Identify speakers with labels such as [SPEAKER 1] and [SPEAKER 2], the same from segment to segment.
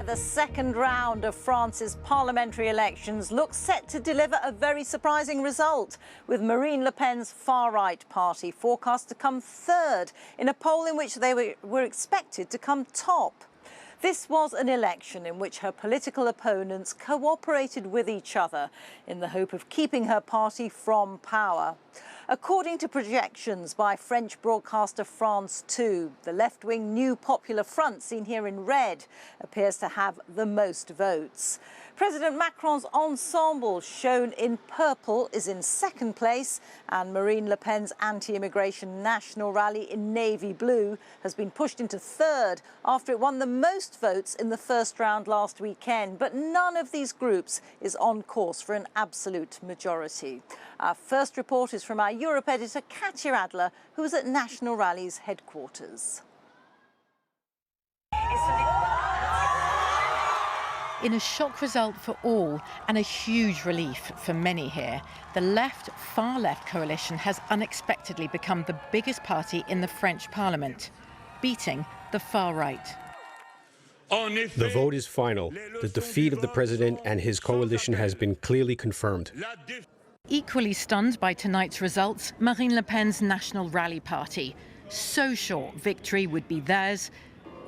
[SPEAKER 1] the second round of France's parliamentary elections looks set to deliver a very surprising result, with Marine Le Pen's far-right party forecast to come third in a poll in which they were expected to come top. This was an election in which her political opponents cooperated with each other in the hope of keeping her party from power. According to projections by French broadcaster France 2, the left-wing New Popular Front, seen here in red, appears to have the most votes. President Macron's ensemble, shown in purple, is in second place, and Marine Le Pen's anti-immigration national rally in navy blue has been pushed into third after it won the most votes in the first round last weekend. But none of these groups is on course for an absolute majority. Our first report is from our Europe editor, Katya Adler, who was at National Rally's headquarters.
[SPEAKER 2] In a shock result for all and a huge relief for many here, the far-left coalition has unexpectedly become the biggest party in the French parliament, beating the far-right.
[SPEAKER 3] The vote is final. The defeat of the president and his coalition has been clearly confirmed.
[SPEAKER 2] Equally stunned by tonight's results, Marine Le Pen's National Rally Party. So sure victory would be theirs,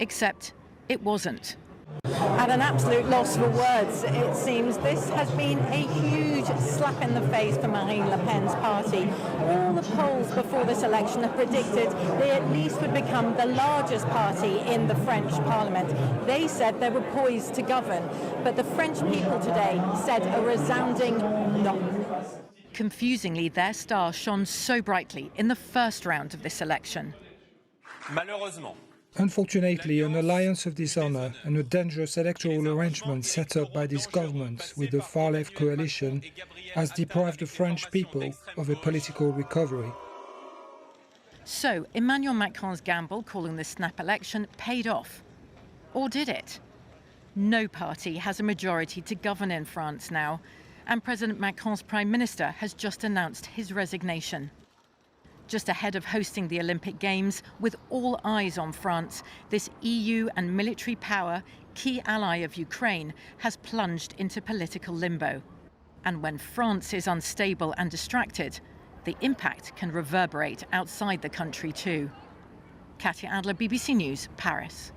[SPEAKER 2] except it wasn't.
[SPEAKER 4] At an absolute loss for words, it seems. This has been a huge slap in the face for Marine Le Pen's party. All the polls before this election have predicted they at least would become the largest party in the French parliament. They said they were poised to govern, but the French people today said a resounding no.
[SPEAKER 2] Confusingly, their star shone so brightly in the first round of this election.
[SPEAKER 5] Malheureusement.
[SPEAKER 6] Unfortunately, an alliance of dishonour and a dangerous electoral arrangement set up by this government with the far-left coalition has deprived the French people of a political recovery.
[SPEAKER 2] So, Emmanuel Macron's gamble, calling this snap election, paid off. Or did it? No party has a majority to govern in France now, and President Macron's Prime Minister has just announced his resignation. Just ahead of hosting the Olympic Games, with all eyes on France, this EU and military power, key ally of Ukraine, has plunged into political limbo. And when France is unstable and distracted, the impact can reverberate outside the country too. Katya Adler, BBC News, Paris.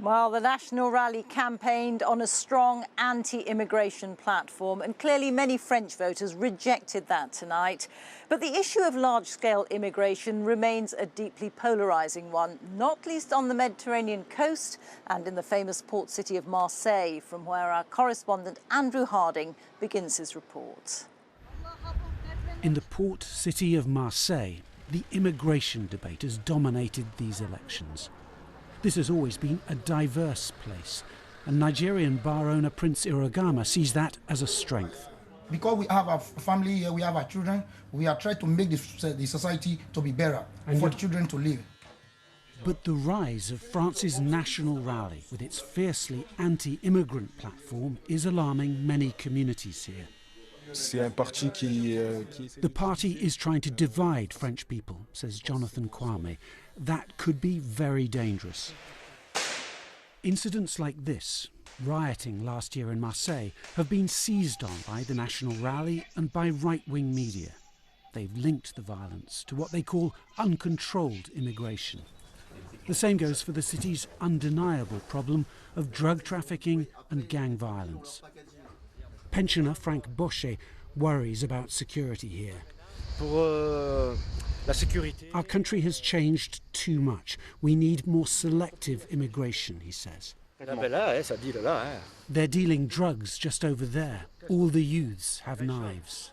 [SPEAKER 1] Well, the National Rally campaigned on a strong anti-immigration platform, and clearly many French voters rejected that tonight. But the issue of large-scale immigration remains a deeply polarising one, not least on the Mediterranean coast and in the famous port city of Marseille, from where our correspondent Andrew Harding begins his report.
[SPEAKER 7] In the port city of Marseille, the immigration debate has dominated these elections. This has always been a diverse place, and Nigerian bar owner Prince Irogama sees that as a strength.
[SPEAKER 8] Because we have our family here, we have our children, we are trying to make the society to be better for the children to live.
[SPEAKER 7] But the rise of France's National Rally, with its fiercely anti-immigrant platform, is alarming many communities here. The party is trying to divide French people, says Jonathan Kwame. That could be very dangerous. Incidents like this, rioting last year in Marseille, have been seized on by the National Rally and by right-wing media. They've linked the violence to what they call uncontrolled immigration. The same goes for the city's undeniable problem of drug trafficking and gang violence. Pensioner Frank Bochet worries about security here. Our country has changed too much. We need more selective immigration, he says. They're dealing drugs just over there. All the youths have knives.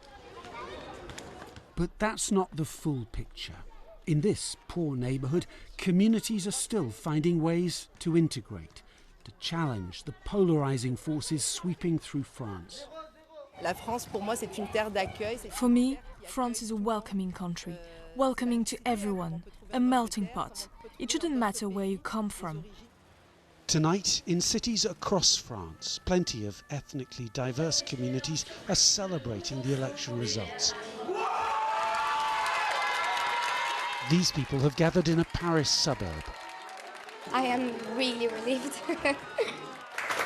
[SPEAKER 7] But that's not the full picture. In this poor neighbourhood, communities are still finding ways to integrate, to challenge the polarising forces sweeping through France.
[SPEAKER 9] For me, France is a welcoming country, welcoming to everyone, a melting pot. It shouldn't matter where you come from.
[SPEAKER 7] Tonight, in cities across France, plenty of ethnically diverse communities are celebrating the election results. These people have gathered in a Paris suburb.
[SPEAKER 10] I am really relieved.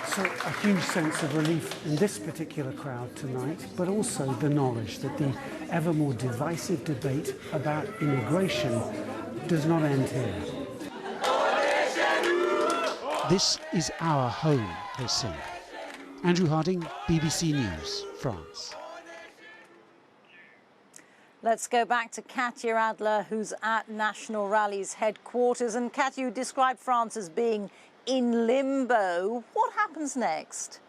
[SPEAKER 7] So a huge sense of relief in this particular crowd tonight, but also the knowledge that the ever more divisive debate about immigration does not end here. This is our home, they sing. Andrew Harding, BBC News, France.
[SPEAKER 1] Let's go back to Katya Adler, who's at National Rally's headquarters. And Katya, you described France as being in limbo. What happens next?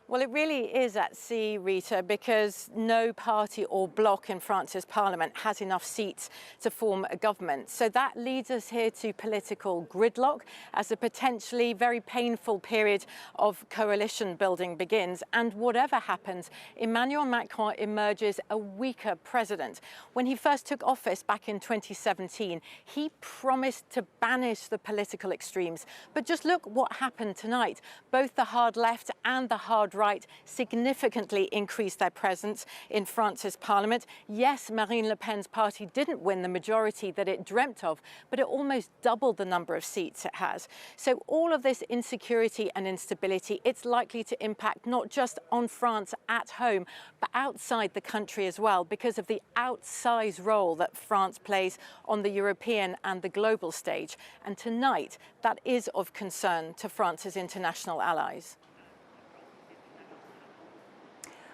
[SPEAKER 2] Well, it really is at sea, Rita, because no party or bloc in France's parliament has enough seats to form a government. So that leads us here to political gridlock as a potentially very painful period of coalition building begins. And whatever happens, Emmanuel Macron emerges a weaker president. When he first took office back in 2017, he promised to banish the political extremes. But just look what happened tonight. Both the hard left and the hard right significantly increased their presence in France's parliament. Yes, Marine Le Pen's party didn't win the majority that it dreamt of, but it almost doubled the number of seats it has. So all of this insecurity and instability, it's likely to impact not just on France at home, but outside the country as well, because of the outsized role that France plays on the European and the global stage. And tonight, that is of concern to France's international allies.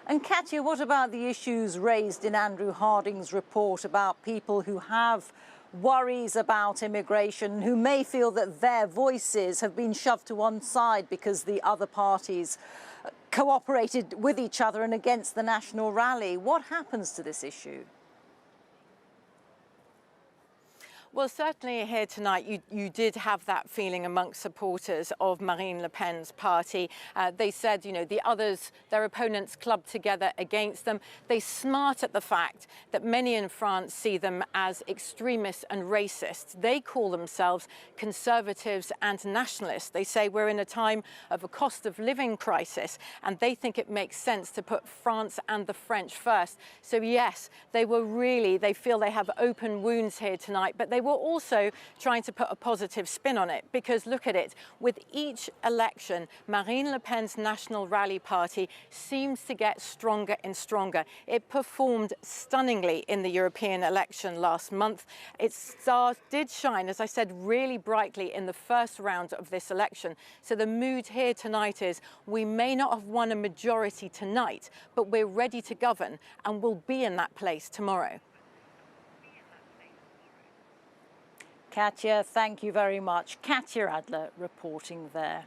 [SPEAKER 1] And Katya, what about the issues raised in Andrew Harding's report about people who have worries about immigration, who may feel that their voices have been shoved to one side because the other parties cooperated with each other and against the National Rally? What happens to this issue?
[SPEAKER 2] Well, certainly here tonight, you did have that feeling amongst supporters of Marine Le Pen's party. They said, you know, the others, their opponents clubbed together against them. They smart at the fact that many in France see them as extremists and racists. They call themselves conservatives and nationalists. They say we're in a time of a cost of living crisis, and they think it makes sense to put France and the French first. So yes, they feel they have open wounds here tonight, but they were also trying to put a positive spin on it, because look at it, with each election, Marine Le Pen's National Rally party seems to get stronger and stronger. It performed stunningly in the European election last month. Its stars did shine, as I said, really brightly in the first round of this election. So the mood here tonight is we may not have won a majority tonight, but we're ready to govern and we'll be in that place tomorrow.
[SPEAKER 1] Katya, thank you very much. Katya Adler reporting there.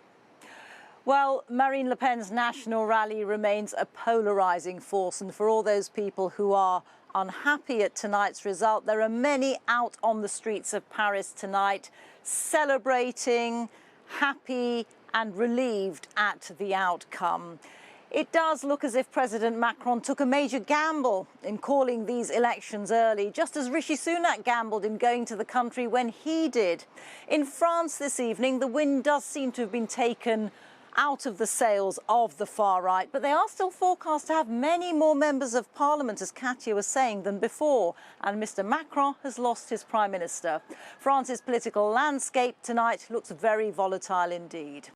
[SPEAKER 1] Well, Marine Le Pen's National Rally remains a polarising force, and for all those people who are unhappy at tonight's result, there are many out on the streets of Paris tonight celebrating, happy and relieved at the outcome. It does look as if President Macron took a major gamble in calling these elections early, just as Rishi Sunak gambled in going to the country when he did. In France this evening, the wind does seem to have been taken out of the sails of the far right, but they are still forecast to have many more members of parliament, as Katya was saying, than before. And Mr. Macron has lost his prime minister. France's political landscape tonight looks very volatile indeed.